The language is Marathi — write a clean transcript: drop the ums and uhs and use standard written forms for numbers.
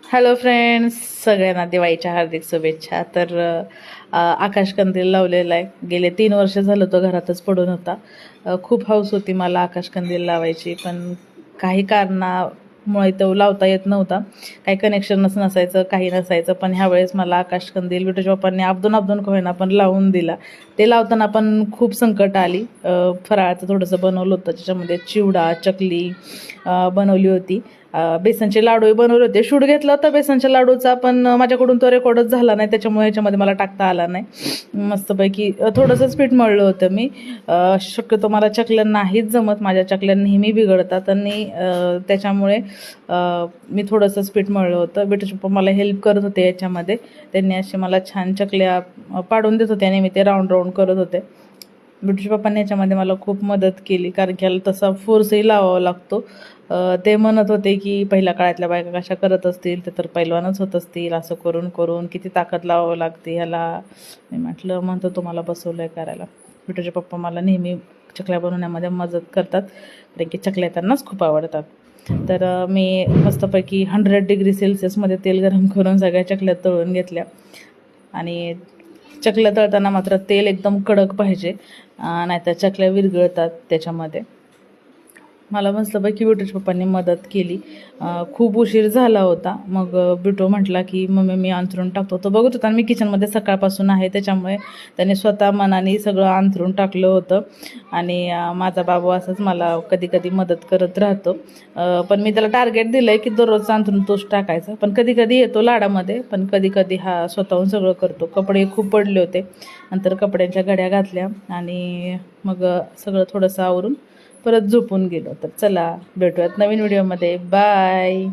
हॅलो फ्रेंड्स, सगळ्यांना दिवाळीच्या हार्दिक शुभेच्छा. तर आकाशकंदील लावलेला आहे. गेले 3 वर्ष झालं तो घरातच पडून होता. खूप हौस होती मला आकाशकंदील लावायची, पण काही कारणामुळे तो लावता येत नव्हता. काही कनेक्शनच नसायचं, काही नसायचं. पण ह्यावेळेस मला आकाशकंदील विठूच्या बाप्पांनी आपदून का होईना पण लावून दिला. ते लावताना पण खूप संकट आली. फराळाचं थोडंसं बनवलं होतं, त्याच्यामध्ये चिवडा, चकली बनवली होती. बेसनचे लाडूही बनवले होते. शूट घेतला होता बेसनच्या लाडूचा, पण माझ्याकडून तो रेकॉर्डच झाला नाही, त्याच्यामुळे ह्याच्यामध्ये मला टाकता आला नाही. मस्तपैकी थोडंसंच पीठ मळलं होतं मी. शक्यतो मला चकल्या नाहीच जमत, माझ्या चकल्या नेहमी बिघडतात आणि त्याच्यामुळे मी थोडंसंच पीठ मळलं होतं. बिटूचे पप्पा मला हेल्प करत होते याच्यामध्ये. त्यांनी असे मला छान चकल्या पाडून देत होते आणि मी ते राऊंड राऊंड करत होते. बिटूच्या पप्पांनी याच्यामध्ये मला खूप मदत केली, कारण की याला तसा फोर्सही लावावा लागतो. ते म्हणत होते की पहिल्या काळातल्या बायका कशा करत असतील, ते तर पैलवानच होत असतील, असं करून करून किती ताकद लावावं लागते ह्याला. मी म्हटलं म्हणतो तुम्हाला बसवलं आहे करायला. बिटूचे पप्पा मला नेहमी चकल्या बनवण्यामध्ये मदत करतात, कारण की चकल्या त्यांनाच खूप आवडतात. तर मी मस्तपैकी 100 डिग्री सेल्सिअसमध्ये तेल गरम करून सगळ्या चकल्या तळून घेतल्या. आणि चकल्या तळताना मात्र तेल एकदम कडक पाहिजे, नाहीतर चकल्या विरघळतात त्याच्यामध्ये. मला मस्तपैकी बिटूच्या पप्पांनी मदत केली. खूप उशीर झाला होता. मग बिटू म्हटला की मम्मी मी अंथरून टाकतो. तो बघत होता मी किचनमध्ये सकाळपासून आहे, त्याच्यामुळे त्याने स्वतः मनाने सगळं अंथरून टाकलं होतं. आणि माझा बाबू असंच मला कधी कधी मदत करत राहतो. पण मी त्याला टार्गेट दिलं आहे की दररोजचं अंथरून तोच टाकायचं. पण कधी कधी येतो लाडामध्ये, पण कधी कधी हा स्वतःहून सगळं करतो. कपडे खूप पडले होते, नंतर कपड्यांच्या घड्या घातल्या आणि मग सगळं थोडंसं आवरून परत झोपून गेलो. तर चला भेटूयात नवीन व्हिडिओमध्ये. बाय.